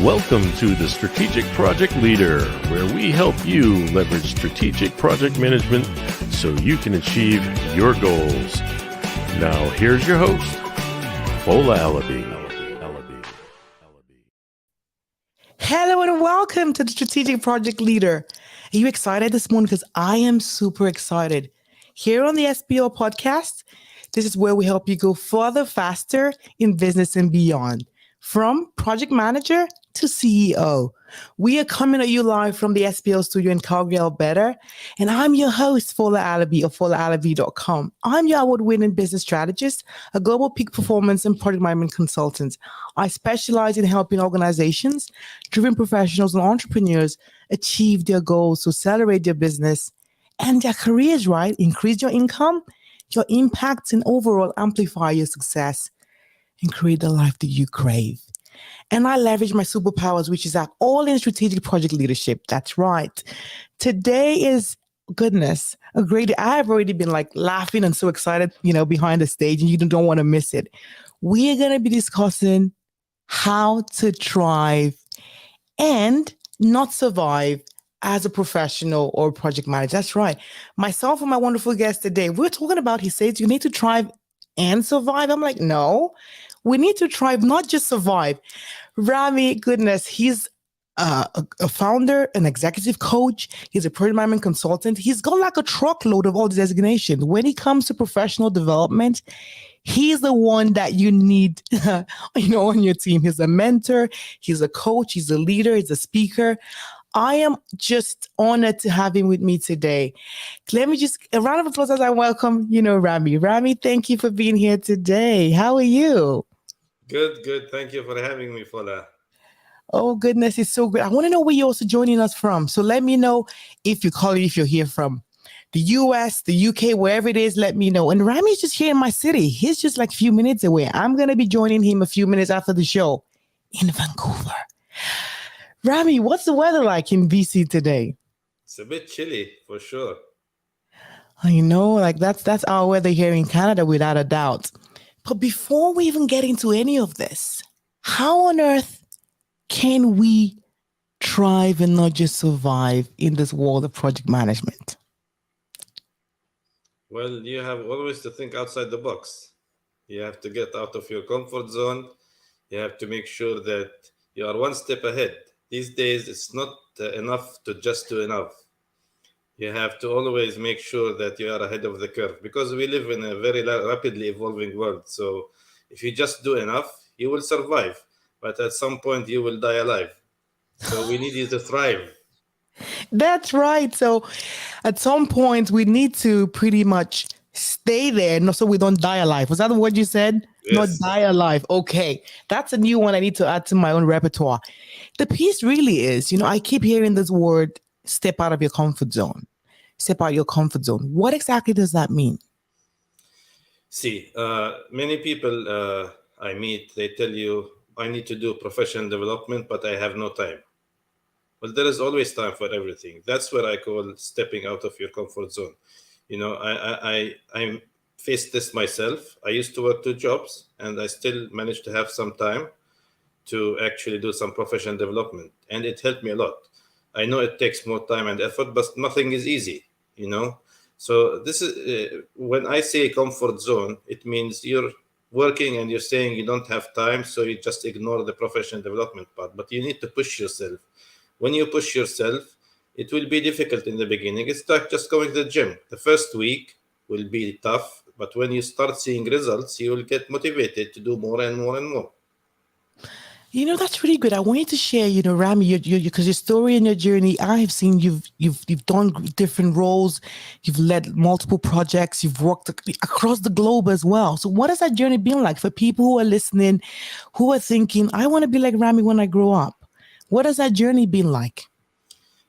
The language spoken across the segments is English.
Welcome to the Strategic Project Leader, where we help you leverage strategic project management so you can achieve your goals. Now, here's your host, Fola Alabi. Hello and welcome to the Strategic Project Leader. Are you excited this morning? Because I am super excited. Here on the SBO podcast, this is where we help you go further, faster in business and beyond. From project manager to CEO. We are coming at you live from the SBO studio in Calgary, Alberta. And I'm your host, Fola Alabi of 𝗯𝗲𝗵𝗶-𝘁𝗵𝗲 I'm your award-winning business strategist, a global peak performance and project management consultant. I specialize in helping organizations, driven professionals, and entrepreneurs achieve their goals to accelerate their business and their careers, right? Increase your income, your impact, and overall amplify your success and create the life that you crave. And I leverage my superpowers, which is all in strategic project leadership. That's right. Today is, goodness, a great day. I have already been laughing and so excited, behind the stage, and you don't want to miss it. We are going to be discussing how to thrive and not survive as a professional or project manager. That's right. Myself and my wonderful guest today, we're talking about, he says, you need to thrive and survive. I'm like, no, we need to thrive, not just survive. Rami, goodness, he's a founder, an executive coach. He's a project management consultant. He's got like a truckload of all the designations. When it comes to professional development, he's the one that you need, on your team. He's a mentor. He's a coach. He's a leader. He's a speaker. I am just honored to have him with me today. Let me just, a round of applause as I welcome, Rami. Rami, thank you for being here today. How are you? Good. Thank you for having me, Fola. Oh, goodness, it's so great. I want to know where you're also joining us from. So let me know if you're here from the US, the UK, wherever it is, let me know. And Rami's just here in my city. He's just like a few minutes away. I'm going to be joining him a few minutes after the show in Vancouver. Rami, what's the weather like in BC today? It's a bit chilly, for sure. I know, that's our weather here in Canada, without a doubt. But before we even get into any of this, how on earth can we thrive and not just survive in this world of project management? Well, you have always to think outside the box. You have to get out of your comfort zone. You have to make sure that you are one step ahead. These days, it's not enough to just do enough. You have to always make sure that you are ahead of the curve, because we live in a very rapidly evolving world. So if you just do enough, you will survive. But at some point, you will die alive. So we need you to thrive. That's right. So at some point, we need to pretty much stay there so we don't die alive. Was that what you said? Yes. Not die alive. Okay. That's a new one I need to add to my own repertoire. The piece really is, I keep hearing this word, step out of your comfort zone. Step out of your comfort zone. What exactly does that mean? See, many people I meet, they tell you, I need to do professional development, but I have no time. Well, there is always time for everything. That's what I call stepping out of your comfort zone. I faced this myself. I used to work 2 jobs, and I still managed to have some time to actually do some professional development. And it helped me a lot. I know it takes more time and effort, but nothing is easy, So this is, when I say comfort zone, it means you're working and you're saying you don't have time, so you just ignore the professional development part. But you need to push yourself. When you push yourself, it will be difficult in the beginning. It's like just going to the gym. The first week will be tough, but when you start seeing results, you will get motivated to do more and more and more. That's really good. I want you to share, Rami, because your story and your journey, I have seen you've done different roles. You've led multiple projects. You've worked across the globe as well. So what has that journey been like for people who are listening, who are thinking, I want to be like Rami when I grow up? What has that journey been like?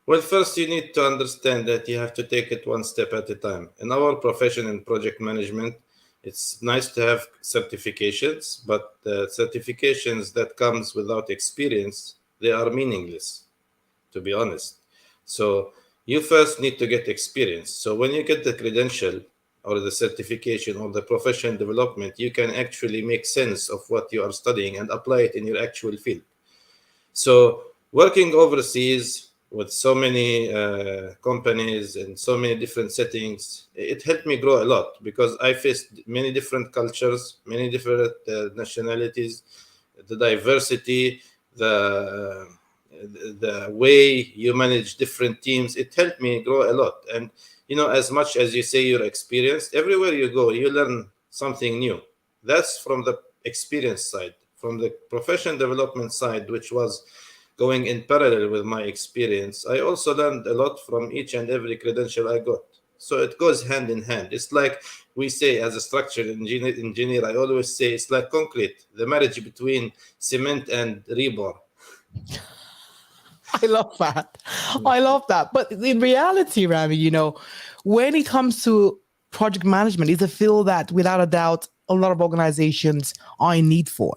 Well, first you need to understand that you have to take it one step at a time. In our profession in project management, it's nice to have certifications, but the certifications that comes without experience, they are meaningless, to be honest. So you first need to get experience. So when you get the credential or the certification or the professional development, you can actually make sense of what you are studying and apply it in your actual field. So working overseas with so many companies and so many different settings, it helped me grow a lot because I faced many different cultures, many different nationalities, the diversity, the way you manage different teams. It helped me grow a lot. And as much as you say you're experienced, everywhere you go, you learn something new. That's from the experience side. From the professional development side, which was going in parallel with my experience, I also learned a lot from each and every credential I got. So it goes hand in hand. It's like we say, as a structural engineer, I always say it's like concrete, the marriage between cement and rebar. I love that. I love that. But in reality, Rami, when it comes to project management, it's a field that, without a doubt, a lot of organizations are in need for.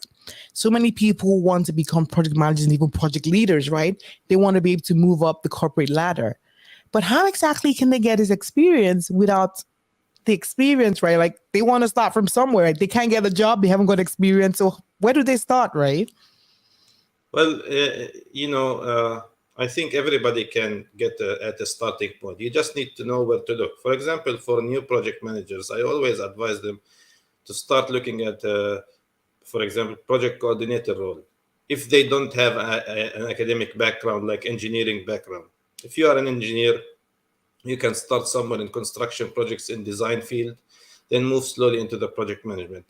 So many people want to become project managers and even project leaders, right? They want to be able to move up the corporate ladder. But how exactly can they get this experience without the experience, right? Like, they want to start from somewhere. Right? They can't get a job. They haven't got experience. So where do they start, right? Well, I think everybody can get at a starting point. You just need to know where to look. For example, for new project managers, I always advise them to start looking at, for example, project coordinator role. If they don't have an academic background, like engineering background. If you are an engineer, you can start somewhere in construction projects in design field, then move slowly into the project management.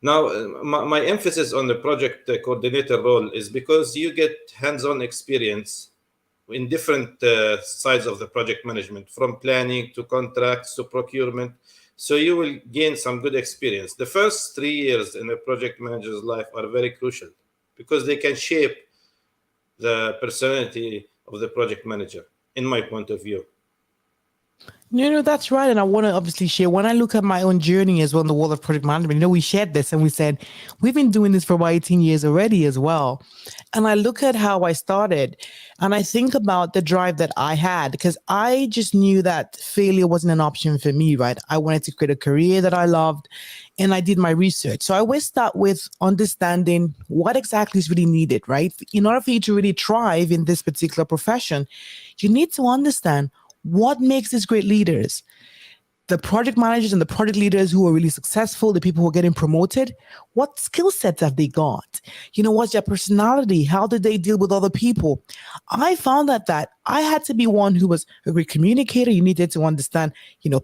Now, my emphasis on the project coordinator role is because you get hands-on experience in different sides of the project management, from planning to contracts to procurement. So you will gain some good experience. The first 3 years in a project manager's life are very crucial because they can shape the personality of the project manager, in my point of view. That's right. And I want to obviously share, when I look at my own journey as well in the world of project management, we shared this and we said, we've been doing this for about 18 years already as well. And I look at how I started and I think about the drive that I had, because I just knew that failure wasn't an option for me, right? I wanted to create a career that I loved and I did my research. So I always start with understanding what exactly is really needed, right? In order for you to really thrive in this particular profession, you need to understand what makes these great leaders. The project managers and the project leaders who are really successful, the people who are getting promoted, what skill sets have they got? What's their personality? How did they deal with other people? I found that I had to be one who was a great communicator. You needed to understand,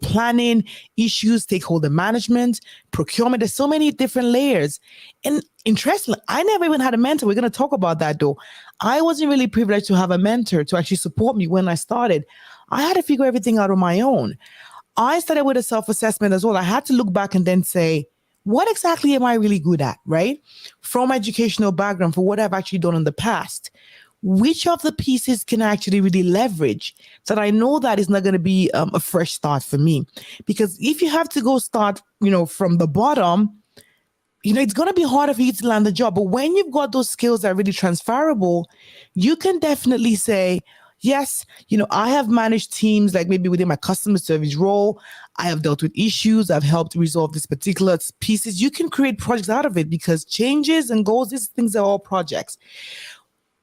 planning, issues, stakeholder management, procurement. There's so many different layers. And interestingly, I never even had a mentor. We're going to talk about that though. I wasn't really privileged to have a mentor to actually support me when I started. I had to figure everything out on my own. I started with a self-assessment as well. I had to look back and then say, what exactly am I really good at, right? From educational background, for what I've actually done in the past, which of the pieces can I actually really leverage so that I know that is not going to be a fresh start for me? Because if you have to go start, from the bottom, it's going to be harder for you to land the job. But when you've got those skills that are really transferable, you can definitely say, yes, I have managed teams, like maybe within my customer service role. I have dealt with issues. I've helped resolve this particular pieces. You can create projects out of it because changes and goals, these things are all projects.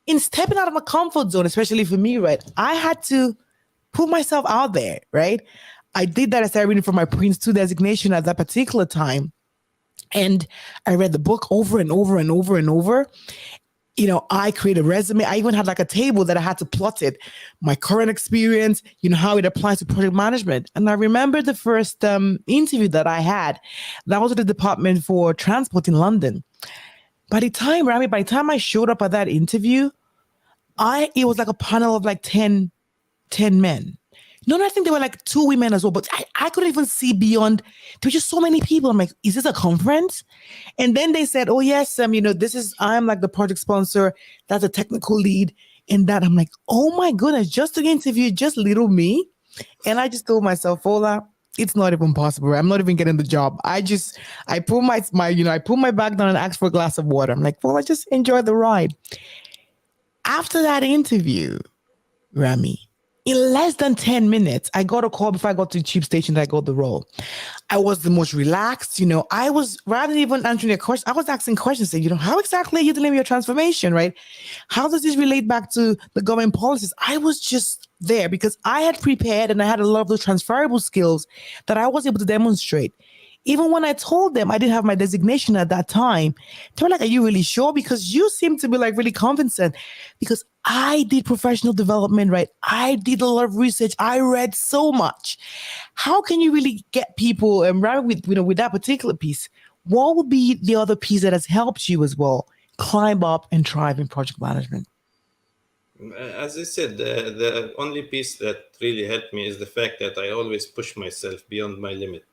In stepping out of my comfort zone, especially for me, right, I had to put myself out there, right? I did that. I started reading for my Prince 2 designation at that particular time. And I read the book over and over and over and over. I created a resume. I even had like a table that I had to plot it, my current experience, how it applies to project management. And I remember the first interview that I had, that was at the Department for Transport in London. By the time I showed up at that interview, it was like a panel of like 10 men. No, I think there were like 2 women as well, but I couldn't even see beyond. There were just so many people. I'm like, is this a conference? And then they said, oh yes, I'm like the project sponsor. That's a technical lead. And that I'm like, oh my goodness, just to interview just little me. And I just told myself, Fola, it's not even possible. I'm not even getting the job. I put I put my bag down and asked for a glass of water. I'm like, Fola, just enjoy the ride. After that interview, Rami, In less than 10 minutes, I got a call before I got to the tube station that I got the role. I was the most relaxed, I was, rather than even answering a question, I was asking questions saying, how exactly are you dealing with your transformation, right? How does this relate back to the government policies? I was just there because I had prepared and I had a lot of those transferable skills that I was able to demonstrate. Even when I told them I didn't have my designation at that time, they were like, are you really sure? Because you seem to be like really convincing. Because I did professional development, right? I did a lot of research. I read so much. How can you really get people, and right with that particular piece, what would be the other piece that has helped you as well climb up and thrive in project management? As I said, the only piece that really helped me is the fact that I always push myself beyond my limit.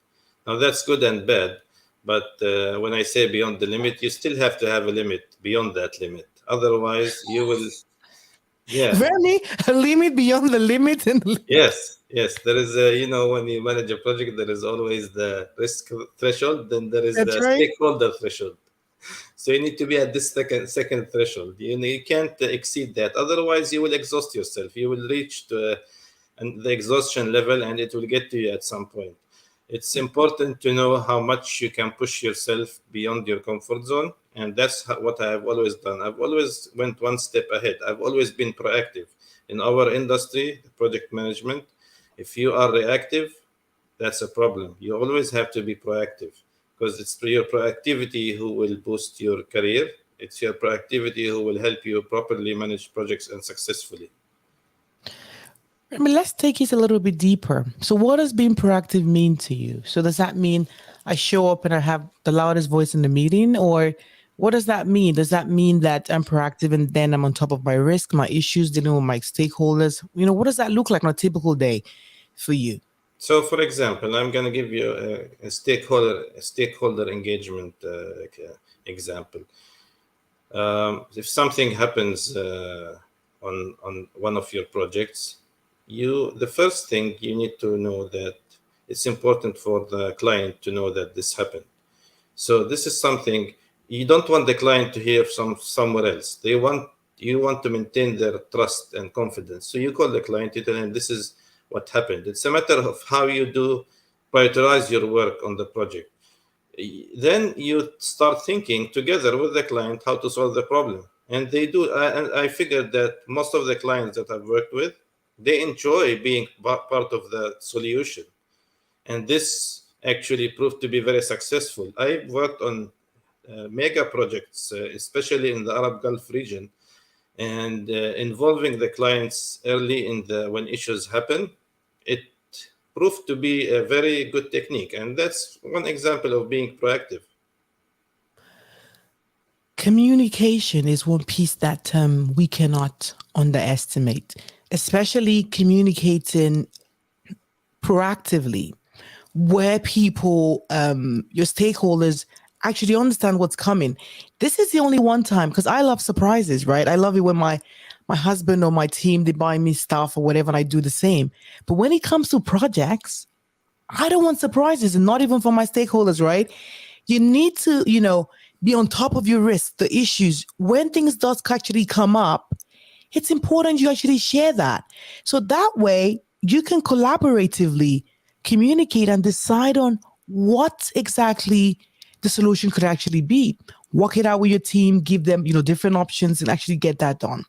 Now, that's good and bad, but when I say beyond the limit, you still have to have a limit beyond that limit. Otherwise, you will, yeah. Really? A limit beyond the limit? Yes. There is when you manage a project, there is always the risk threshold, then there is That's the right. stakeholder threshold. So you need to be at this second threshold. You can't exceed that. Otherwise, you will exhaust yourself. You will reach to the exhaustion level, and it will get to you at some point. It's important to know how much you can push yourself beyond your comfort zone. And that's what I have always done. I've always went one step ahead. I've always been proactive. In our industry, project management, if you are reactive, that's a problem. You always have to be proactive, because it's your proactivity who will boost your career. It's your proactivity who will help you properly manage projects and successfully. I mean, let's take it a little bit deeper. So what does being proactive mean to you? So does that mean I show up and I have the loudest voice in the meeting? Or what does that mean? Does that mean that I'm proactive and then I'm on top of my risk, my issues, dealing with my stakeholders? What does that look like on a typical day for you? So, for example, I'm going to give you a stakeholder engagement example. If something happens on one of your projects, the first thing you need to know that it's important for the client to know that this happened. So this is something you don't want the client to hear somewhere else. You want to maintain their trust and confidence. So you call the client, you tell him this is what happened. It's a matter of how you do prioritize your work on the project. Then you start thinking together with the client how to solve the problem. And they do. And I figured that most of the clients that I've worked with, they enjoy being part of the solution. And this actually proved to be very successful. I worked on mega projects, especially in the Arab Gulf region, and involving the clients early when issues happen. It proved to be a very good technique. And that's one example of being proactive. Communication is one piece that we cannot underestimate, especially communicating proactively, where people, your stakeholders, actually understand what's coming. This is the only one time, because I love surprises, right? I love it when my husband or my team, they buy me stuff or whatever, and I do the same. But when it comes to projects, I don't want surprises, and not even for my stakeholders, right? You need to, be on top of your risk, the issues. When things does actually come up, it's important you actually share that. So that way you can collaboratively communicate and decide on what exactly the solution could actually be. Work it out with your team, give them, different options, and actually get that done.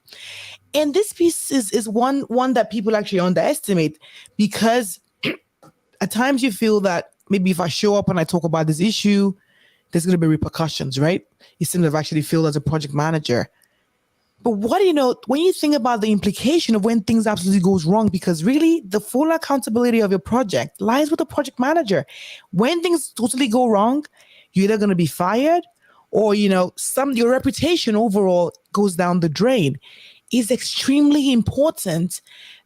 And this piece is one that people actually underestimate, because at times you feel that maybe if I show up and I talk about this issue, there's going to be repercussions, right? You seem to have actually feel as a project manager. But what do you know when you think about the implication of when things absolutely goes wrong? Because really, the full accountability of your project lies with the project manager. When things totally go wrong, you're either going to be fired, or your reputation overall goes down the drain. It's extremely important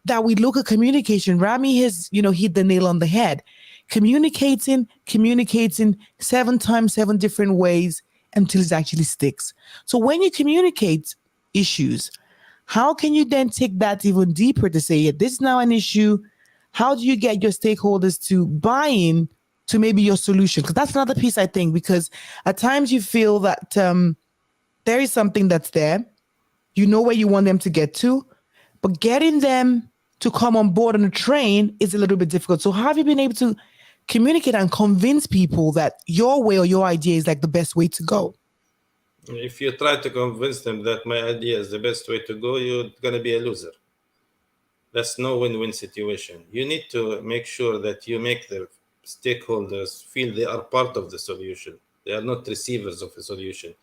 that we look at communication. Rami has hit the nail on the head. Communicating 7 times 7 different ways until it actually sticks. So when you communicate issues, how can you then take that even deeper to say, this is now an issue? How do you get your stakeholders to buy in to maybe your solution? Because that's another piece, I think, because at times you feel that there is something that's there, where you want them to get to, but getting them to come on board on the train is a little bit difficult. So how have you been able to communicate and convince people that your way or your idea is like the best way to go? If you try to convince them that my idea is the best way to go, you're going to be a loser. That's no win-win situation. You need to make sure that you make the stakeholders feel they are part of the solution. They are not receivers of a solution.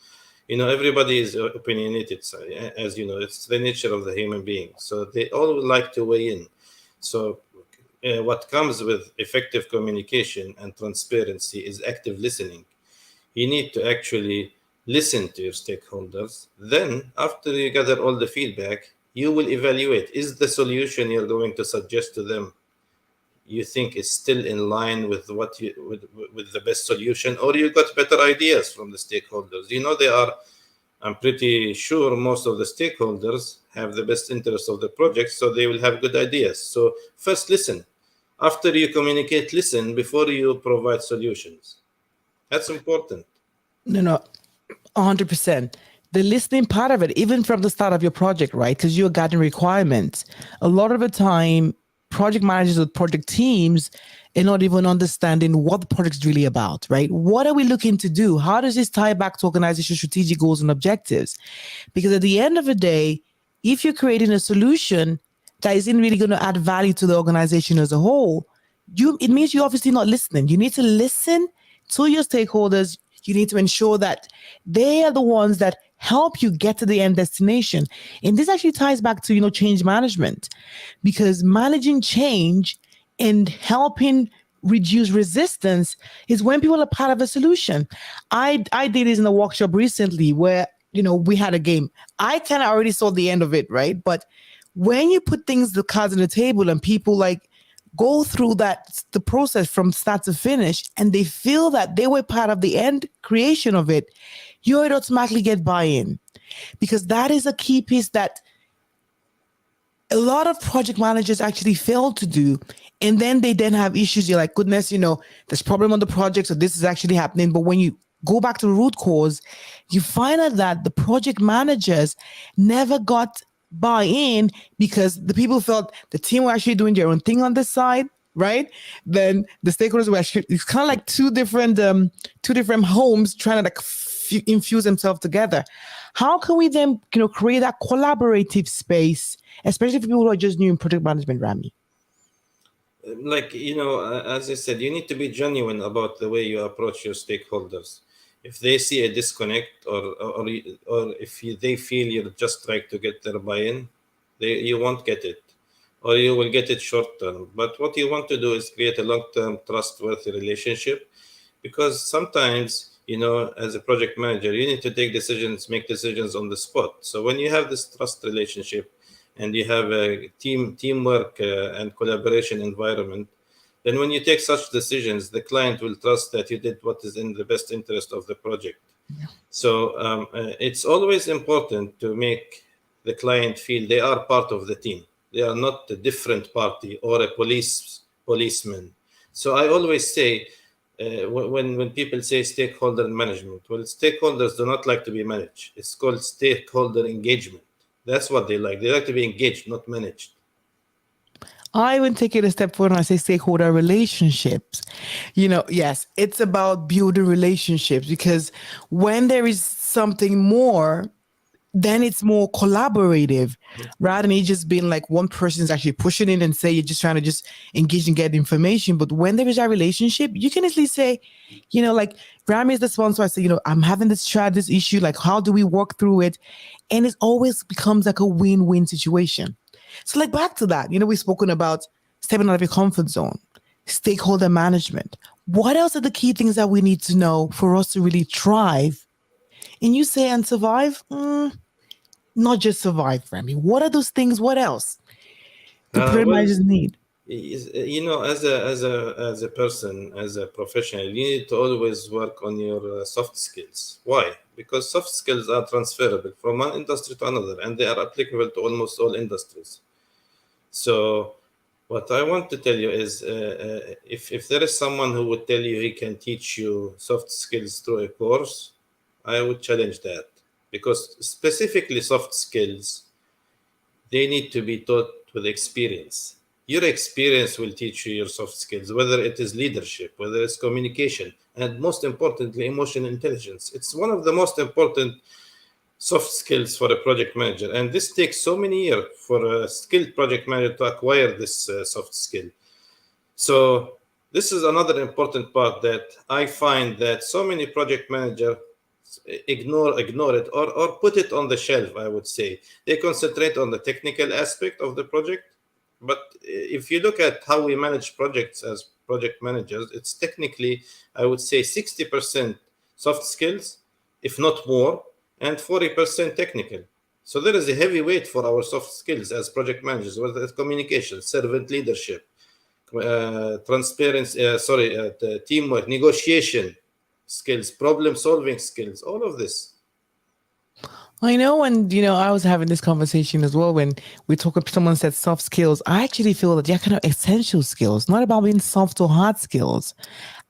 Everybody is opinionated, as you know, it's the nature of the human being. So they all would like to weigh in. So what comes with effective communication and transparency is active listening. You need to actually listen to your stakeholders. Then, after you gather all the feedback, you will evaluate, is the solution you're going to suggest to them you think is still in line with what with the best solution, or you got better ideas from the stakeholders? I'm pretty sure most of the stakeholders have the best interest of the project, so they will have good ideas. So first listen. After you communicate, listen before you provide solutions. That's important. No, 100%. The listening part of it, even from the start of your project, right? Because you're gathering requirements. A lot of the time, project managers or project teams are not even understanding what the project's really about, right? What are we looking to do? How does this tie back to organizational strategic goals and objectives? Because at the end of the day, if you're creating a solution that isn't really going to add value to the organization as a whole, it means you're obviously not listening. You need to listen to your stakeholders. You need to ensure that they are the ones that help you get to the end destination. And this actually ties back to, change management, because managing change and helping reduce resistance is when people are part of a solution. I did this in a workshop recently where, we had a game. I kind of already saw the end of it, right? But when you put the cards on the table and people go through the process from start to finish, and they feel that they were part of the end creation of it, you would automatically get buy-in, because that is a key piece that a lot of project managers actually fail to do. And then they have issues. You're like, goodness, there's problem on the project, so this is actually happening. But when you go back to the root cause, you find out that the project managers never got buy-in because the people felt the team were actually doing their own thing on this side, right? Then the stakeholders were actually, it's kind of like two different homes trying to infuse themselves together. How can we then, create that collaborative space, especially for people who are just new in project management, Rami? As I said, you need to be genuine about the way you approach your stakeholders. If they see a disconnect or if they feel you're just trying to get their buy-in, you won't get it, or you will get it short term. But what you want to do is create a long-term trustworthy relationship, because sometimes, as a project manager, you need to make decisions on the spot. So when you have this trust relationship and you have a teamwork and collaboration environment, then when you take such decisions, the client will trust that you did what is in the best interest of the project. Yeah. So it's always important to make the client feel they are part of the team. They are not a different party or a policeman. So I always say, when people say stakeholder management, well, stakeholders do not like to be managed. It's called stakeholder engagement. That's what they like. They like to be engaged, not managed. I would take it a step further and I say stakeholder relationships. Yes, it's about building relationships, because when there is something more, then it's more collaborative, rather than it just being like one person is actually pushing in and say you're just trying to just engage and get information. But when there is a relationship, you can easily say, like Rami is the sponsor. I say, I'm having this issue. Like, how do we work through it? And it always becomes like a win-win situation. So like back to that, we've spoken about stepping out of your comfort zone, stakeholder management. What else are the key things that we need to know for us to really thrive? And you say, and survive? Not just survive, Rami. What are those things? What else do project managers need? As a person, as a professional, you need to always work on your soft skills. Why? Because soft skills are transferable from one industry to another, and they are applicable to almost all industries. So what I want to tell you is, if there is someone who would tell you he can teach you soft skills through a course, I would challenge that, because specifically soft skills, they need to be taught with experience. Your experience will teach you your soft skills, whether it is leadership, whether it's communication, and most importantly, emotional intelligence. It's one of the most important soft skills for a project manager. And this takes so many years for a skilled project manager to acquire this soft skill. So this is another important part that I find that so many project managers ignore it or put it on the shelf, I would say. They concentrate on the technical aspect of the project. But if you look at how we manage projects as project managers, it's technically, I would say, 60% soft skills, if not more, and 40% technical. So there is a heavy weight for our soft skills as project managers, whether it's communication, servant leadership, transparency, teamwork, negotiation skills, problem solving skills, all of this. I know, and I was having this conversation as well when we talk. Someone said soft skills. I actually feel that they're kind of essential skills, not about being soft or hard skills.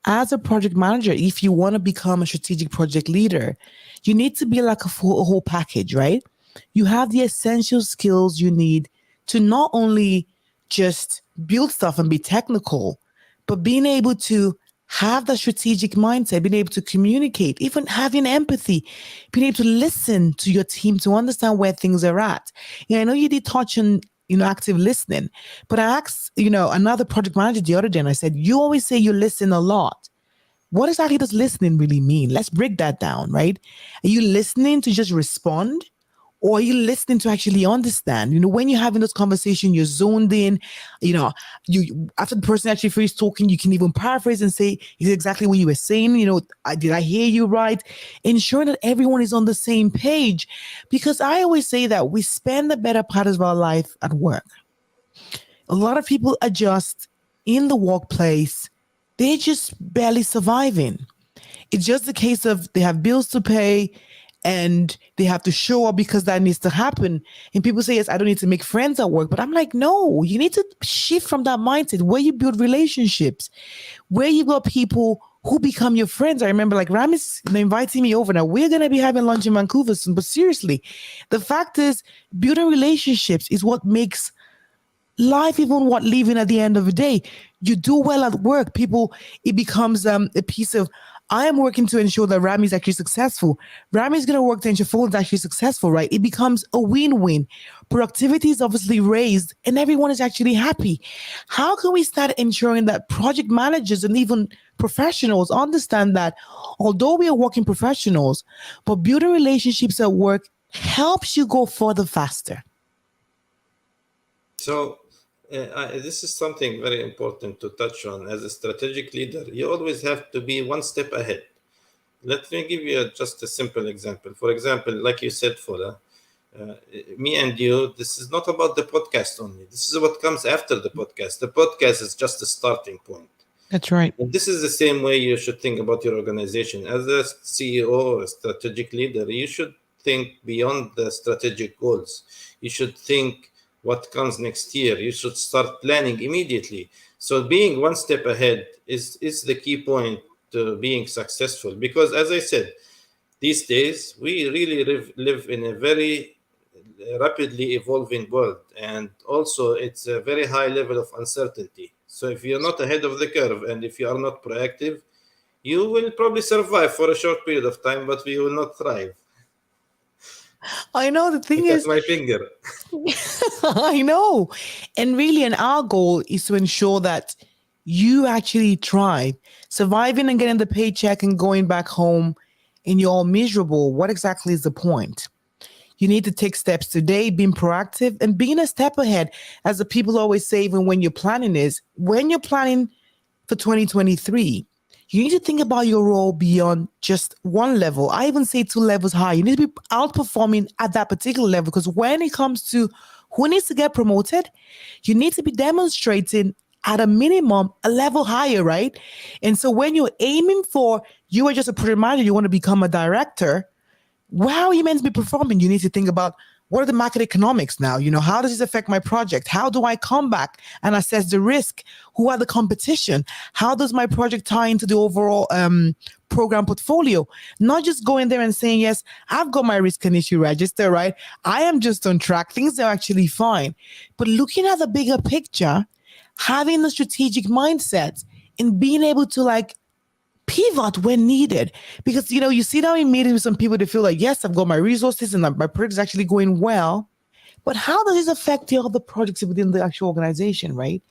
As a project manager, if you want to become a strategic project leader, you need to be like a whole package, right? You have the essential skills you need to not only just build stuff and be technical, but being able to have the strategic mindset, being able to communicate, even having empathy, being able to listen to your team to understand where things are at. I know you did touch on, active listening, but I asked, another project manager the other day, and I said, you always say you listen a lot. What exactly does listening really mean? Let's break that down, right? Are you listening to just respond? Or are you listening to actually understand? When you're having this conversation, you're zoned in, you after the person actually finishes talking, you can even paraphrase and say, is it exactly what you were saying? Did I hear you right? Ensuring that everyone is on the same page. Because I always say that we spend the better part of our life at work. A lot of people are just in the workplace. They're just barely surviving. It's just a case of they have bills to pay, and they have to show up because that needs to happen. And people say, yes, I don't need to make friends at work. But I'm like, no, you need to shift from that mindset where you build relationships, where you got people who become your friends. I remember like Rami's inviting me over. Now we're going to be having lunch in Vancouver soon. But seriously, the fact is building relationships is what makes life even worth living at the end of the day. You do well at work. It becomes a piece of, I am working to ensure that Rami is actually successful. Rami is going to work to ensure Fola is actually successful, right? It becomes a win-win. Productivity is obviously raised and everyone is actually happy. How can we start ensuring that project managers and even professionals understand that although we are working professionals, but building relationships at work helps you go further faster? So this is something very important to touch on. As a strategic leader, you always have to be one step ahead. Let me give you just a simple example. For example, like you said, Fola, me and you, this is not about the podcast only. This is what comes after the podcast. The podcast is just a starting point. That's right. And this is the same way you should think about your organization. As a CEO or a strategic leader, you should think beyond the strategic goals. You should think what comes next year. You should start planning immediately. So being one step ahead is the key point to being successful. Because as I said, these days, we really live in a very rapidly evolving world. And also it's a very high level of uncertainty. So if you're not ahead of the curve and if you are not proactive, you will probably survive for a short period of time, but we will not thrive. I know, the thing is, my finger. I know. And really, and our goal is to ensure that you actually thrive. Surviving and getting the paycheck and going back home and you're all miserable. What exactly is the point? You need to take steps today, being proactive and being a step ahead. As the people always say, even when you're planning for 2023, you need to think about your role beyond just one level. I even say 2 levels high. You need to be outperforming at that particular level, because when it comes to who needs to get promoted, you need to be demonstrating at a minimum a level higher, right? And so when you're aiming for, you are just a project manager, you want to become a director, wow, you're meant to be performing. You need to think about what are the market economics now? How does this affect my project? How do I come back and assess the risk? Who are the competition? How does my project tie into the overall program portfolio? Not just going there and saying, yes, I've got my risk and issue register, right? I am just on track. Things are actually fine. But looking at the bigger picture, having the strategic mindset and being able to pivot when needed, because you sit down in meetings with some people to feel like, yes, I've got my resources and my project is actually going well, but how does this affect the other projects within the actual organization, right?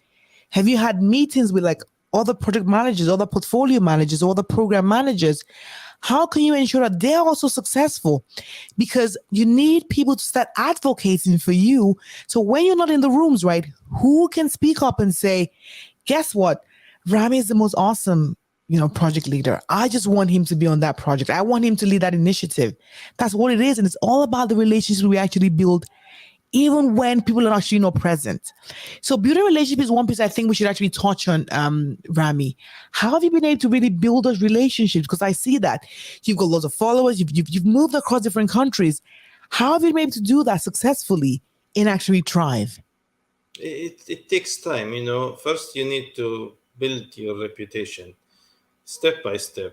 Have you had meetings with other project managers, other portfolio managers, other program managers? How can you ensure that they're also successful? Because you need people to start advocating for you. So when you're not in the rooms, right, who can speak up and say, guess what? Rami is the most awesome project leader. I just want him to be on that project. I want him to lead that initiative. That's what it is. And it's all about the relationships we actually build, even when people are actually not present. So building relationships is one piece I think we should actually touch on, Rami. How have you been able to really build those relationships? Because I see that you've got lots of followers. You've moved across different countries. How have you been able to do that successfully and actually thrive? It takes time. First you need to build your reputation step by step.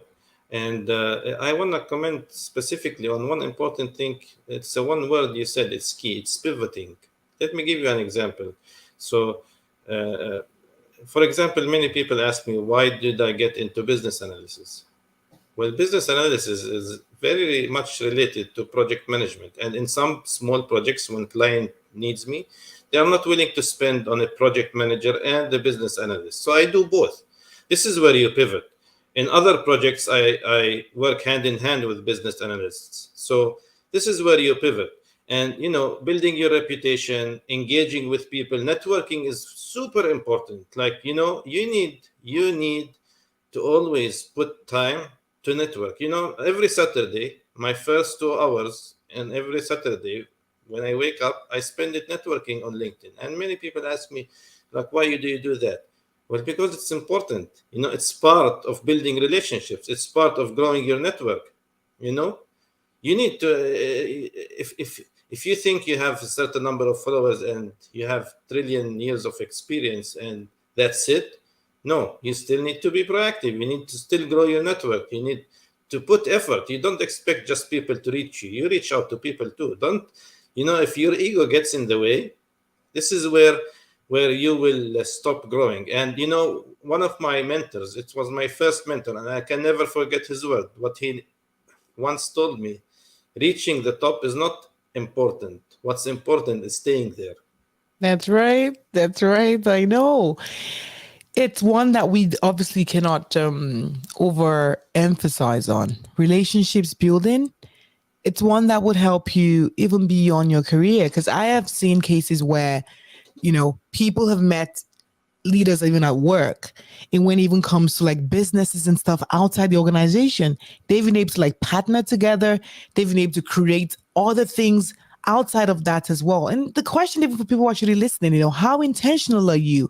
And I want to comment specifically on one important thing. It's one word you said, it's key. It's pivoting. Let me give you an example. So, for example, many people ask me, why did I get into business analysis? Well, business analysis is very much related to project management. And in some small projects, when client needs me, they are not willing to spend on a project manager and the business analyst. So I do both. This is where you pivot. In other projects, I work hand in hand with business analysts. So this is where you pivot. And, building your reputation, engaging with people, networking is super important. You need to always put time to network. Every Saturday, my first 2 hours, and every Saturday when I wake up, I spend it networking on LinkedIn. And many people ask me, why do you do that? Well, because it's important. It's part of building relationships. It's part of growing your network. You need to, if you think you have a certain number of followers and you have trillion years of experience and that's it, no, you still need to be proactive. You need to still grow your network. You need to put effort. You don't expect just people to reach you. You reach out to people too. If your ego gets in the way, this is where you will stop growing. And, one of my mentors, it was my first mentor, and I can never forget his word. What he once told me, reaching the top is not important. What's important is staying there. That's right. I know. It's one that we obviously cannot overemphasize on. Relationships building, it's one that would help you even beyond your career. Because I have seen cases where, people have met leaders even at work. And when it even comes to businesses and stuff outside the organization, they've been able to partner together. They've been able to create other things outside of that as well. And the question, even for people actually listening, how intentional are you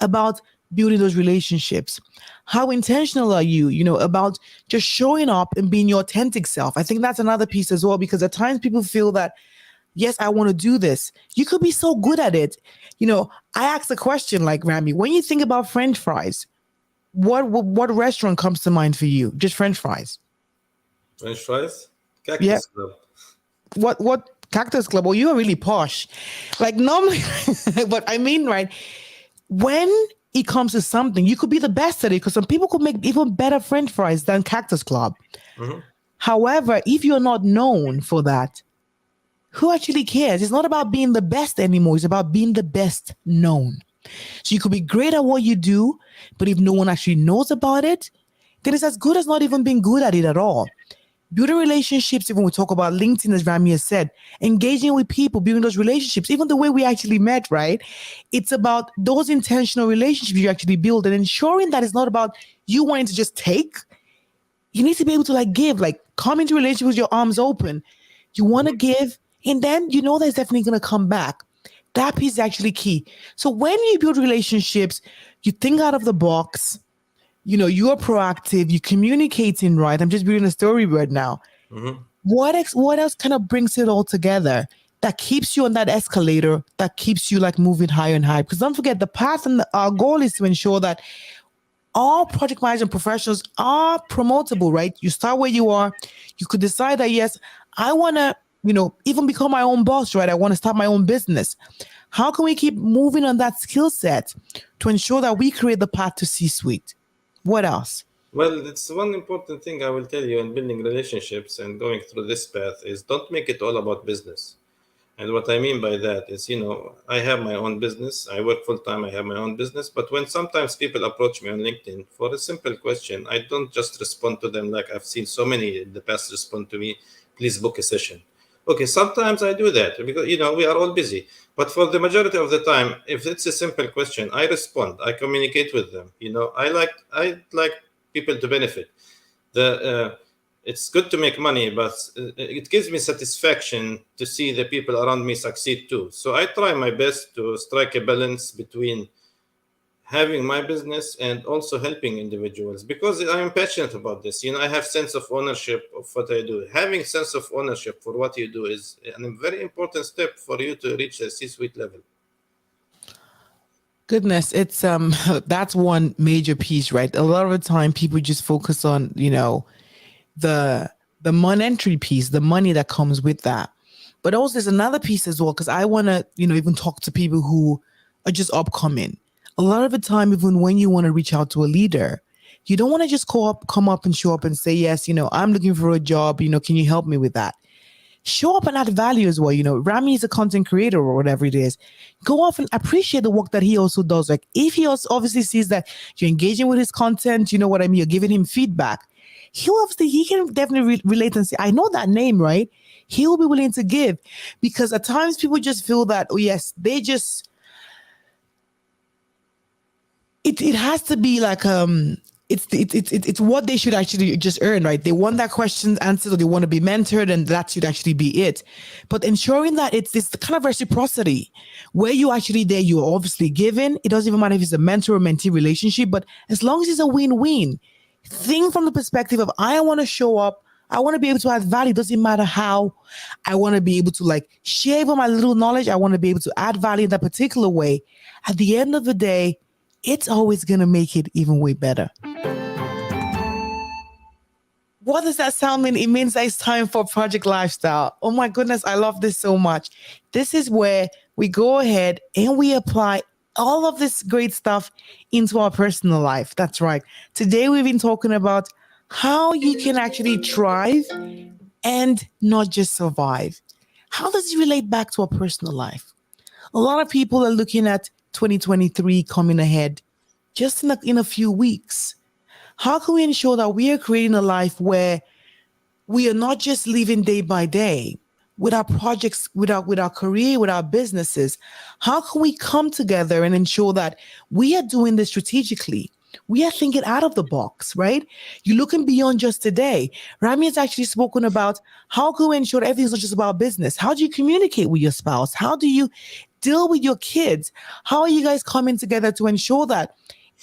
about building those relationships? How intentional are you, about just showing up and being your authentic self? I think that's another piece as well, because at times people feel that, yes, I want to do this. You could be so good at it. I asked a question Rami, when you think about French fries, what restaurant comes to mind for you? Just French fries. French fries? Cactus Club. What Cactus Club? Well, you are really posh. Normally, but I mean, right, when it comes to something, you could be the best at it, because some people could make even better French fries than Cactus Club. Mm-hmm. However, if you're not known for that, who actually cares? It's not about being the best anymore. It's about being the best known. So you could be great at what you do, but if no one actually knows about it, then it's as good as not even being good at it at all. Building relationships, even we talk about LinkedIn, as Rami has said, engaging with people, building those relationships, even the way we actually met, right? It's about those intentional relationships you actually build, and ensuring that it's not about you wanting to just take. You need to be able to give, come into a relationship with your arms open. You want to give, and then that it's definitely going to come back. That piece is actually key. So when you build relationships, you think out of the box. You are proactive. You're communicating right. I'm just building a storyboard now. Mm-hmm. What else kind of brings it all together that keeps you on that escalator, that keeps you like moving higher and higher. Because don't forget, the path and our goal is to ensure that all project management professionals are promotable, right? You start where you are. You could decide that, yes, I want to, even become my own boss, right? I want to start my own business. How can we keep moving on that skill set to ensure that we create the path to C-suite? What else? Well, it's one important thing I will tell you in building relationships and going through this path is don't make it all about business. And what I mean by that is, I have my own business. I work full time. I have my own business. But when sometimes people approach me on LinkedIn for a simple question, I don't just respond to them like I've seen so many in the past respond to me, please book a session. Okay, sometimes I do that because, we are all busy. But for the majority of the time, if it's a simple question, I respond. I communicate with them. I like people to benefit. It's good to make money, but it gives me satisfaction to see the people around me succeed too. So I try my best to strike a balance between having my business and also helping individuals because I'm passionate about this. I have sense of ownership of what I do. Having sense of ownership for what you do is a very important step for you to reach the C-suite level. Goodness, it's that's one major piece, right? A lot of the time people just focus on, the monetary piece, the money that comes with that. But also there's another piece as well, because I want to, even talk to people who are just upcoming. A lot of the time, even when you want to reach out to a leader, you don't want to just come up and show up and say, yes, I'm looking for a job, can you help me with that? Show up and add value as well. Rami is a content creator or whatever it is. Go off and appreciate the work that he also does. Like if he also obviously sees that you're engaging with his content, you're giving him feedback. He can definitely relate and say, I know that name, right? He will be willing to give because at times people just feel that, oh yes, they just, it has to be like, it's what they should actually just earn, right? They want that question answered or they want to be mentored and that should actually be it. But ensuring that it's this kind of reciprocity where you actually there, you're obviously given. It doesn't even matter if it's a mentor or mentee relationship, but as long as it's a win-win, think from the perspective of I want to show up. I want to be able to add value. Doesn't matter how. I want to be able to share even my little knowledge. I want to be able to add value in that particular way. At the end of the day, it's always going to make it even way better. What does that sound mean? It means that it's time for Project Lifestyle. Oh my goodness, I love this so much. This is where we go ahead and we apply all of this great stuff into our personal life. That's right. Today we've been talking about how you can actually thrive and not just survive. How does it relate back to our personal life? A lot of people are looking at 2023 coming ahead just in a few weeks. How can we ensure that we are creating a life where we are not just living day by day with our projects, with our career, with our businesses? How can we come together and ensure that we are doing this strategically? We are thinking out of the box, right? You're looking beyond just today. Rami has actually spoken about how can we ensure that everything's not just about business? How do you communicate with your spouse? How do you deal with your kids? How are you guys coming together to ensure that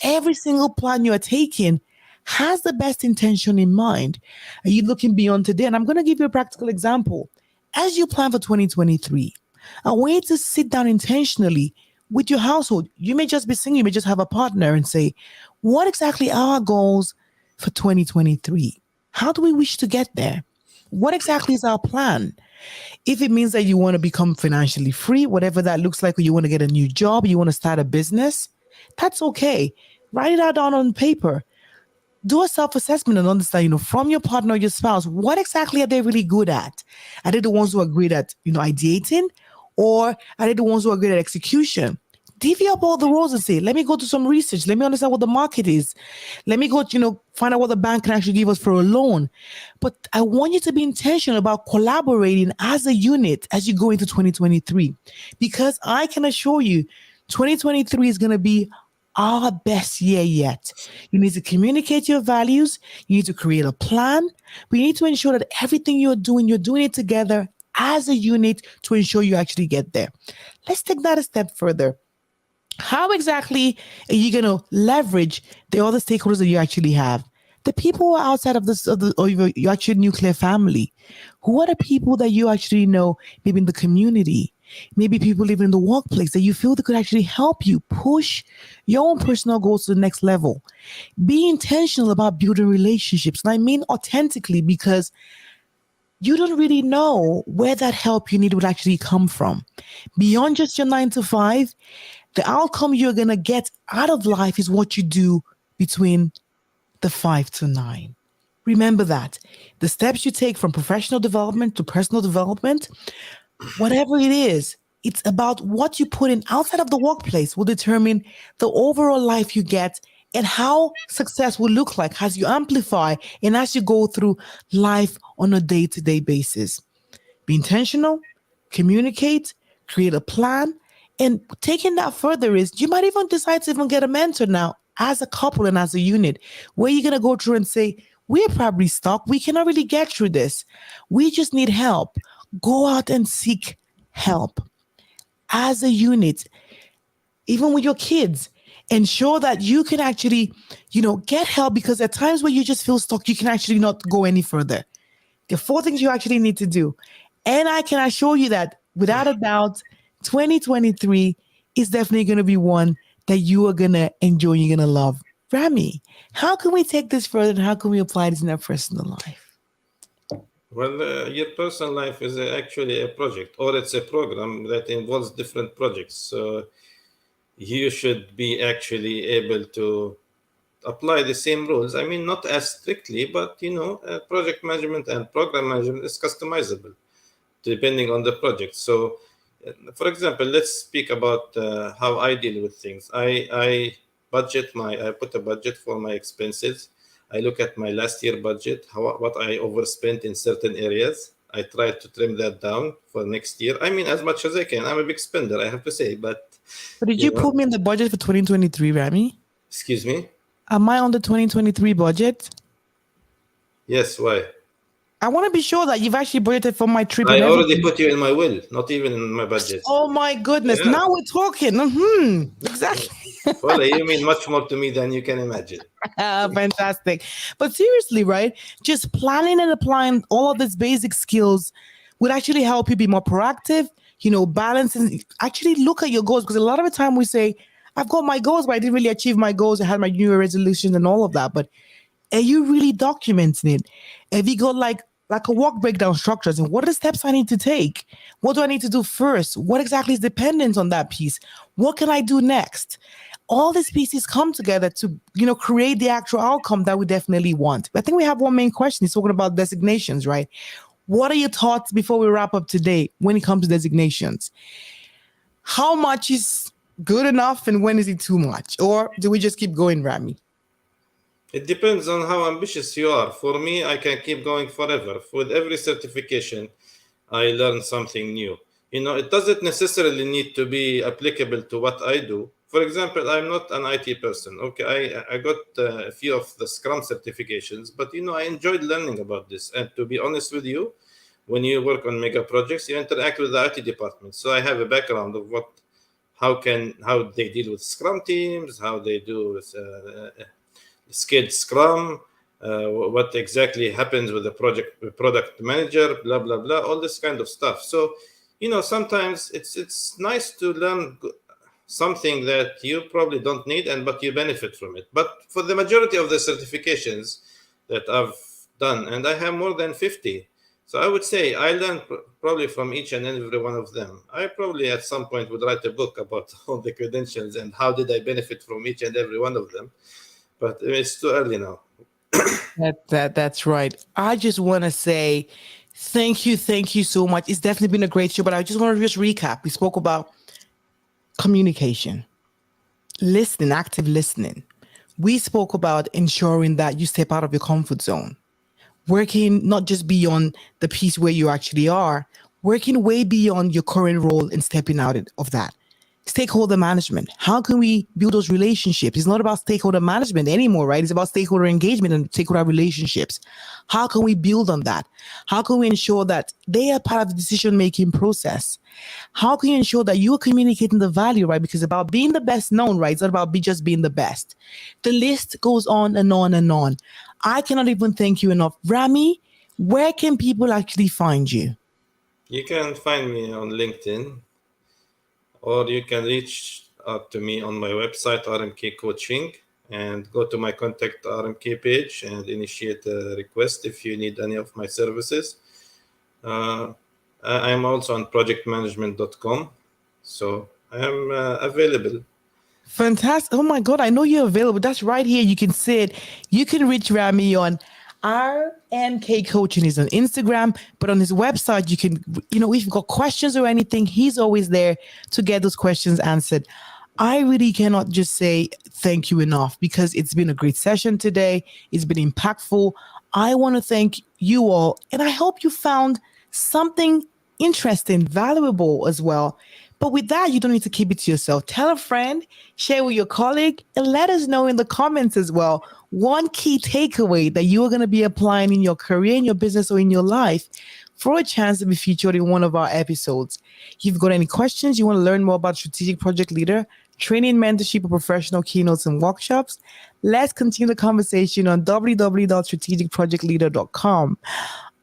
every single plan you are taking has the best intention in mind? Are you looking beyond today? And I'm going to give you a practical example. As you plan for 2023, I want you to sit down intentionally with your household. You may just be single, you may just have a partner and say, what exactly are our goals for 2023? How do we wish to get there? What exactly is our plan? If it means that you want to become financially free, whatever that looks like, or you want to get a new job, you want to start a business, that's okay. Write it out down on paper. Do a self-assessment and understand, from your partner or your spouse, what exactly are they really good at? Are they the ones who are great at, ideating? Or are they the ones who are great at execution? Divvy up all the roles and say, let me go do some research. Let me understand what the market is. Let me go, find out what the bank can actually give us for a loan. But I want you to be intentional about collaborating as a unit as you go into 2023. Because I can assure you, 2023 is going to be our best year yet. You need to communicate your values. You need to create a plan. We need to ensure that everything you're doing it together as a unit to ensure you actually get there. Let's take that a step further. How exactly are you going to leverage the other stakeholders that you actually have? The people who are outside of this, or your actual nuclear family, who are the people that you actually know, maybe in the community, maybe people living in the workplace that you feel that could actually help you push your own personal goals to the next level. Be intentional about building relationships. And I mean authentically, because you don't really know where that help you need would actually come from. Beyond just your 9 to 5, the outcome you're going to get out of life is what you do between the 5 to 9. Remember that. The steps you take from professional development to personal development, whatever it is, it's about what you put in outside of the workplace will determine the overall life you get and how success will look like as you amplify and as you go through life on a day-to-day basis. Be intentional, communicate, create a plan, and taking that further is you might even decide to even get a mentor now as a couple and as a unit, where you're going to go through and say, we're probably stuck. We cannot really get through this. We just need help. Go out and seek help. As a unit, even with your kids, ensure that you can actually, get help, because at times where you just feel stuck, you can actually not go any further. There are 4 things you actually need to do. And I can assure you that without a doubt, 2023 is definitely going to be one that you are going to enjoy, you're going to love. Rami, how can we take this further and how can we apply this in our personal life? Well, your personal life is actually a project, or it's a program that involves different projects. So you should be actually able to apply the same rules. I mean, not as strictly, but, project management and program management is customizable depending on the project. So, for example, let's speak about how I deal with things. I put a budget for my expenses. I look at my last year budget, what I overspent in certain areas. I try to trim that down for next year. I mean, as much as I can. I'm a big spender, I have to say. But did you put me in the budget for 2023, Rami? Excuse me? Am I on the 2023 budget? Yes, why? I want to be sure that you've actually budgeted for my trip. I already put you in my will, not even in my budget. Oh my goodness. Yeah. Now we're talking. Exactly. Well, you mean much more to me than you can imagine. Fantastic. But seriously, right? Just planning and applying all of these basic skills would actually help you be more proactive, balance, and actually look at your goals. Because a lot of the time we say, I've got my goals, but I didn't really achieve my goals. I had my New Year resolution and all of that. But are you really documenting it? Have you got like a work breakdown structures, and what are the steps I need to take? What do I need to do first? What exactly is dependent on that piece? What can I do next? All these pieces come together to, create the actual outcome that we definitely want. I think we have one main question. It's talking about designations, right? What are your thoughts before we wrap up today when it comes to designations? How much is good enough and when is it too much? Or do we just keep going, Rami? It depends on how ambitious you are. For me, I can keep going forever. With every certification, I learn something new. It doesn't necessarily need to be applicable to what I do. For example, I'm not an IT person. Okay, I got a few of the Scrum certifications, but I enjoyed learning about this. And to be honest with you, when you work on mega projects, you interact with the IT department. So I have a background of how they deal with Scrum teams, how they do with skilled Scrum, what exactly happens with the product manager, blah, blah, blah, all this kind of stuff. So, sometimes it's nice to learn something that you probably don't need, but you benefit from it. But for the majority of the certifications that I've done, and I have more than 50, so I would say I learned probably from each and every one of them. I probably at some point would write a book about all the credentials and how did I benefit from each and every one of them. But it's too early now. That's right. I just want to say thank you so much. It's definitely been a great show, but I just want to recap. We spoke about communication, listening, active listening. We spoke about ensuring that you step out of your comfort zone, working not just beyond the piece where you actually are, working way beyond your current role and stepping out of that. Stakeholder management. How can we build those relationships? It's not about stakeholder management anymore, right? It's about stakeholder engagement and stakeholder relationships. How can we build on that? How can we ensure that they are part of the decision-making process? How can you ensure that you are communicating the value, right? Because it's about being the best known, right? It's not about just being the best. The list goes on and on and on. I cannot even thank you enough. Rami, where can people actually find you? You can find me on LinkedIn, or you can reach out to me on my website, 𝗯𝗲𝗵𝗶-𝘁𝗵𝗃, and go to my contact 𝗯𝗲𝗵𝗃 page and initiate a request if you need any of my services. I'm also on projectmanagement.com, so I'm available. Fantastic. Oh my God, I know you're available. That's right here. You can see it. You can reach Rami on 𝗯𝗲𝗵𝗃 Coaching is on Instagram, but on his website, you can, if you've got questions or anything, he's always there to get those questions answered. I really cannot just say thank you enough because it's been a great session today. It's been impactful. I want to thank you all, and I hope you found something interesting, valuable as well. But with that, you don't need to keep it to yourself. Tell a friend, share with your colleague, and let us know in the comments as well one key takeaway that you are going to be applying in your career, in your business, or in your life for a chance to be featured in one of our episodes. If you've got any questions, you want to learn more about Strategic Project Leader, training, mentorship, or professional keynotes and workshops, let's continue the conversation on www.strategicprojectleader.com.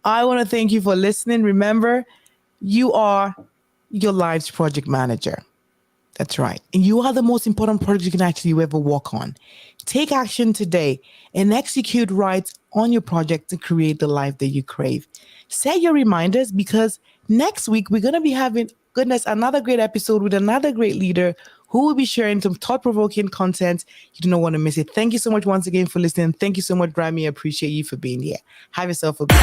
I want to thank you for listening. Remember, you are your life's project manager. That's right. And you are the most important project you can actually ever work on. Take action today and execute right on your project to create the life that you crave. Set your reminders because next week we're going to be having, another great episode with another great leader who will be sharing some thought-provoking content. You do not want to miss it. Thank you so much once again for listening. Thank you so much, Rami. I appreciate you for being here. Have yourself a good